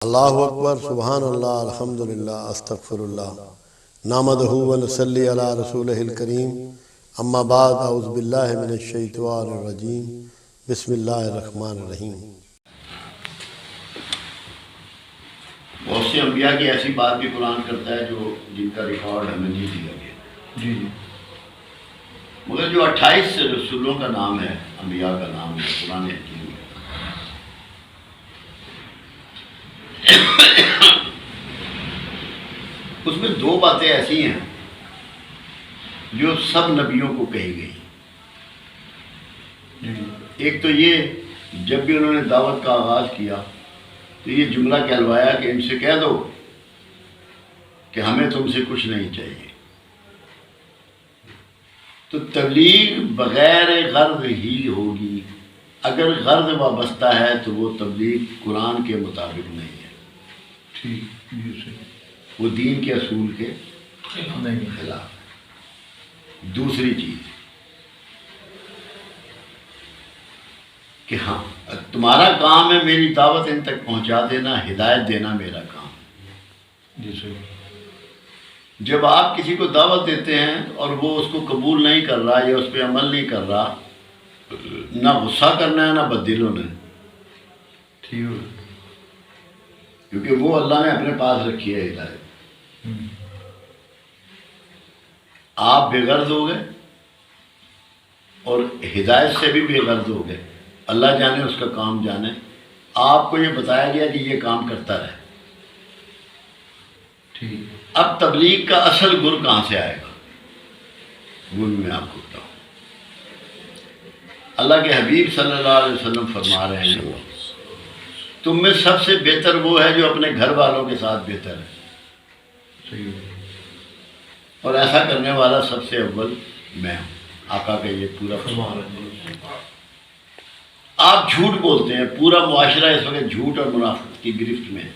اللہ اکبر، سبحان اللہ، الحمدللہ، استغفر اللہ، نحمدہ و نصلی علی رسولہ الکریم، اما بعد، اعوذ باللہ من الشیطان الرجیم، بسم اللہ الرحمن الرحیم۔ بہت سے انبیاء کی ایسی بات بھی قرآن کرتا ہے جو جن کا ریکارڈ ہمیں نہیں دیا گیا، جی مگر جو 28 رسولوں کا نام ہے، انبیاء کا نام ہے قرآن حکیم میں، اس میں دو باتیں ایسی ہیں جو سب نبیوں کو کہی گئی۔ ایک تو یہ، جب بھی انہوں نے دعوت کا آغاز کیا تو یہ جملہ کہلوایا کہ ان سے کہہ دو کہ ہمیں تم سے کچھ نہیں چاہیے۔ تو تبلیغ بغیر غرض ہی ہوگی، اگر غرض وابستہ ہے تو وہ تبلیغ قرآن کے مطابق نہیں ہے، ٹھیک، جی صحیح، وہ دین کے اصول کے نہیں خلاف ہے۔ دوسری چیز کہ ہاں تمہارا کام ہے میری دعوت ان تک پہنچا دینا، ہدایت دینا میرا کام ہے۔ جی صحیح، جب آپ کسی کو دعوت دیتے ہیں اور وہ اس کو قبول نہیں کر رہا یا اس پہ عمل نہیں کر رہا، نہ غصہ کرنا ہے نہ بددل ہونا ہے، ٹھیک ہو کیونکہ وہ اللہ نے اپنے پاس رکھی ہے ہدایت۔ آپ بے غرض ہو گئے اور ہدایت سے بھی بے غرض ہو گئے، اللہ جانے اس کا کام جانے، آپ کو یہ بتایا گیا کہ یہ کام کرتا رہے۔ ٹھیک، اب تبلیغ کا اصل گر کہاں سے آئے گا، وہ بھی میں آپ کو بتاؤں۔ اللہ کے حبیب صلی اللہ علیہ وسلم فرما رہے ہیں تم میں سب سے بہتر وہ ہے جو اپنے گھر والوں کے ساتھ بہتر ہے، صحیح ہو، اور ایسا کرنے والا سب سے اول میں ہوں۔ آقا کا یہ پورا فرمان ہے۔ آپ جھوٹ بولتے ہیں، پورا معاشرہ اس وقت جھوٹ اور منافقت کی گرفت میں ہے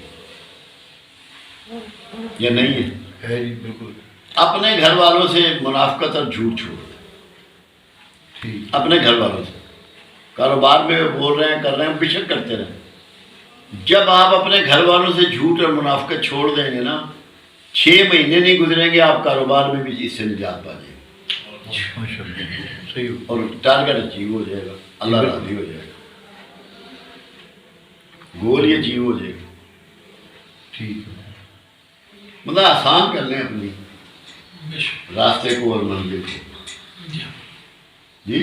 یا نہیں ہے؟ ہے جی بالکل، اپنے گھر والوں سے منافقت اور جھوٹ چھوڑ دیں، ٹھیک، اپنے گھر والوں سے کاروبار میں بول رہے ہیں کر رہے ہیں، بے شک کرتے رہیں۔ جب آپ اپنے گھر والوں سے جھوٹ اور منافقت چھوڑ دیں گے نا، 6 مہینے نہیں گزریں گے آپ کاروبار میں بھی اس سے نجات پا جائیں گے، ماشاء اللہ، صحیح ہو، اور ٹارگٹ اچیو ہو جائے گا، اللہ راضی ہو جائے گا، گول یہ اچیو ہو جائے گا۔ ٹھیک، مطلب آسان کر لیں اپنی راستے کو اور منزل کو، جی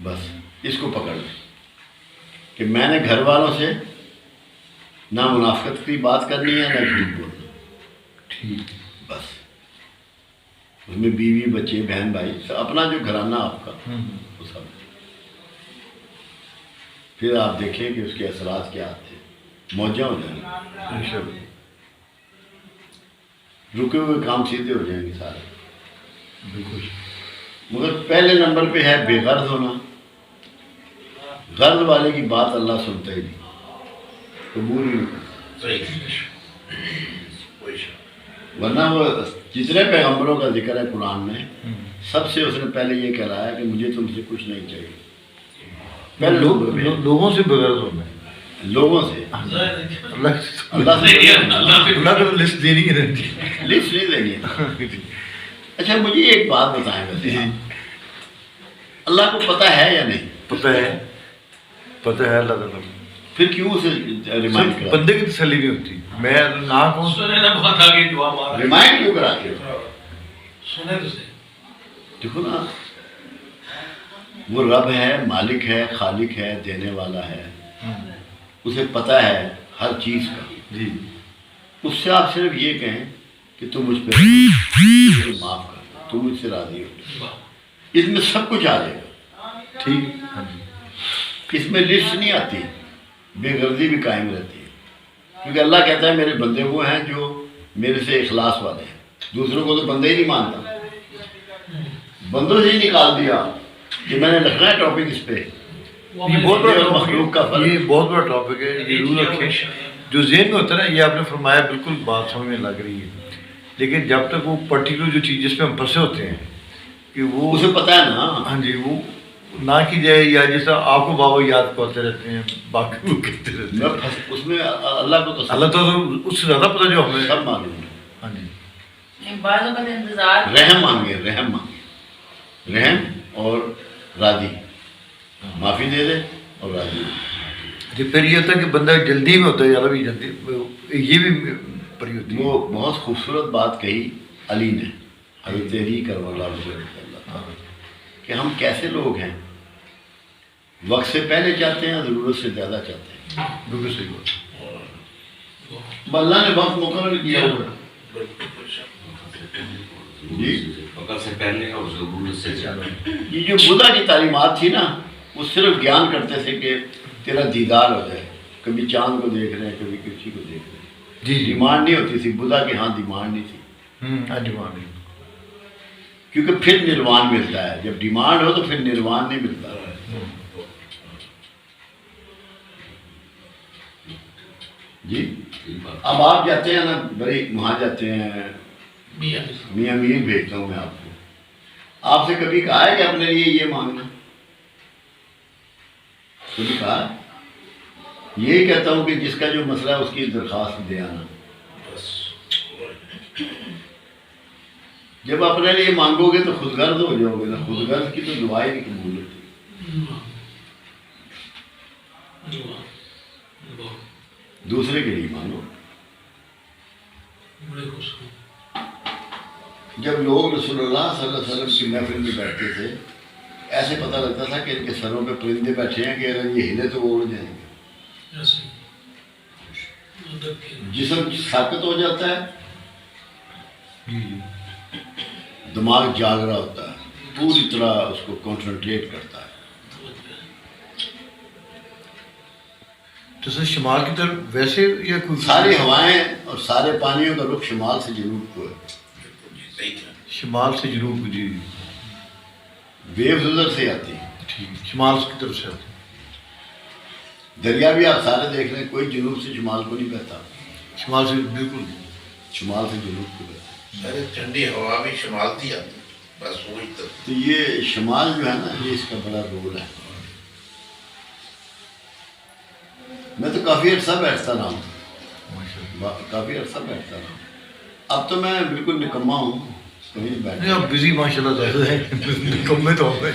بس اس کو پکڑ لیں کہ میں نے گھر والوں سے نہ منافقت کی بات کرنی ہے نہ جھوٹ بولنا، ٹھیک، بس اس میں بیوی بچے بہن بھائی اپنا جو گھرانہ آپ کا وہ سب، پھر آپ دیکھیں کہ اس کے اثرات کیا آتے ہیں، موجہ ہو جائیں گے، ماشاء اللہ، رکے ہوئے کام سیدھے ہو جائیں گے سارے۔ بالکل، مگر پہلے نمبر پہ ہے بے غرض ہونا۔ غرض والے کی بات اللہ سنتا ہی نہیں، قبول ہی نہیں کرتا، ورنہ وہ جتنے پیغمبروں کا ذکر ہے قرآن میں، سب سے اس نے پہلے یہ کہہ رہا ہے کہ مجھے تم سے کچھ نہیں چاہیے، پہلے لوگوں سے بغیر ہونا ہے، لوگوں سے، اللہ اللہ سے اللہ کو لسٹ دینی ہے رہتی، لسٹ نہیں دیں گے۔ اچھا مجھے ایک بات بتائیں ویسے آپ، اللہ کو پتہ ہے یا نہیں؟ پتہ ہے، پتہ ہے اللہ تعالیٰ کو، پھر کیوں اسے ریمائنڈ صرف کراتے بندے کی تسلی نہیں ہوتی، میں نہ کہوں، ریمائنڈ کیوں کراتے ہو؟ سنے تو سے دیکھو نا، وہ رب ہے، مالک ہے، خالق ہے، دینے والا ہے، اسے پتہ ہے ہر چیز کا، جی اس سے آپ صرف یہ کہیں کہ تم مجھ پہ مجھے معاف کر، تم مجھ سے راضی ہو، اس میں سب کچھ آ جائے گا، ٹھیک، ہاں جی، اس میں لسٹ نہیں آتی، بے غرضی بھی قائم رہتی ہے، کیونکہ اللہ کہتا ہے میرے بندے وہ ہیں جو میرے سے اخلاص والے ہیں، دوسروں کو تو بندے ہی نہیں مانتا، بندوں سے ہی نکال دیا کہ میں نے لکھنا ہے ٹاپک اس پہ، یہ بہت بڑا اور مخلوق کا فرق۔ یہ بہت بڑا ٹاپک ہے، یہ ضرور رکھیں، جو ذہن میں ہوتا ہے نا، یہ آپ نے فرمایا بالکل بات سمجھ میں لگ رہی ہے، لیکن جب تک وہ پرٹیکولر جو چیز جس پہ ہم پھنسے ہوتے ہیں کہ وہ اسے پتہ ہے نا، ہاں جی، وہ نہ کی جائے، یا جس طرح آپ کو بابا یاد کرتے رہتے ہیں باقی لوگ کہتے رہتے میں ہیں؟ اس میں اللہ کو تو اللہ تعالیٰ اس سے زیادہ پتہ جو ہمیں. سب معلوم ہے. ہاں جی. بعض اوقات انتظار رحم مانگے، رحم مانگے، رحم اور راضی، معافی دے دے اور راضی. جی پھر یہ ہوتا ہے کہ بندہ جلدی میں ہوتا ہے، یار بھی جلدی، یہ بھی پری ہوتی ہے. وہ بہت خوبصورت بات کہی علی نے، حضرت علی کرم اللہ وجہہ، کہ ہم کیسے لوگ ہیں، وقت سے پہلے چاہتے ہیں، ضرورت سے زیادہ چاہتے ہیں. بالکل صحیح بات. اللہ نے وقت مقرر کیا ہوا ہے. جی وقت سے پہلے اور ضرورت سے زیادہ. یہ جو بدھا کی تعلیمات تھی نا، وہ صرف گیان کرتے تھے کہ تیرا دیدار ہو جائے، کبھی چاند کو دیکھ رہے ہیں، کبھی کسی کو دیکھ رہے ہیں. جی ڈیمانڈ نہیں ہوتی تھی بدھا کے ہاں، ڈیمانڈ نہیں تھی، ہاں جی وہاں بھی. کیونکہ پھر نروان ملتا ہے. جب ڈیمانڈ ہو تو پھر نروان نہیں ملتا. جی اب آپ جاتے ہیں نا بڑی، وہاں جاتے ہیں، میاں میر بھیجتا ہوں میں آپ کو. آپ سے کبھی کہا ہے کہ اپنے لیے یہ مانگنا؟ کبھی کہا ہے؟ یہی کہتا ہوں کہ جس کا جو مسئلہ ہے اس کی درخواست دے آنا. جب اپنے لیے مانگو گے تو خود غرض ہو جاؤ گے نا. خود غرض کی تو دعائیں نہیں قبول ہوتی. دوسرے کے لیے مانگو. جب لوگ رسول اللہ صلی اللہ علیہ وسلم کی محفل میں بیٹھتے تھے، ایسے پتہ لگتا تھا کہ ان کے سروں پہ پرندے بیٹھے ہیں کہ اگر یہ ہلے تو وہ اڑ جائیں گے. جسم ساکت ہو جاتا ہے، دماغ جاگ رہا ہوتا ہے، پوری طرح اس کو کنسنٹریٹ کرتا ہے. تو سر شمال کی طرف ویسے یا کوئی ساری ہوائیں اور سارے پانیوں کا رخ شمال سے جنوب کو ہے. شمال سے جنوب کو؟ جی ویوز ادھر سے آتی ہیں. ٹھیک، شمال کی طرف سے آتے ہیں. دریا بھی آپ سارے دیکھ لیں، کوئی جنوب سے شمال کو نہیں بہتا، شمال سے بالکل. شمال سے جنوب کو بہتا. ارے ٹھنڈی ہوا بھی شمال کی آتی ہے، بس وہی تک. تو یہ شمال جو ہے نا، یہ اس کا بڑا رول ہے. میں تو کافی عرصہ بیٹھتا رہا ہوں، کافی عرصہ بیٹھتا رہا ہوں. اب تو میں بالکل نکما ہوں، کہیں نہیں بیٹھتا. آپ بزی ماشاء اللہ زیادہ ہیں، کم میں تو ہو گئے.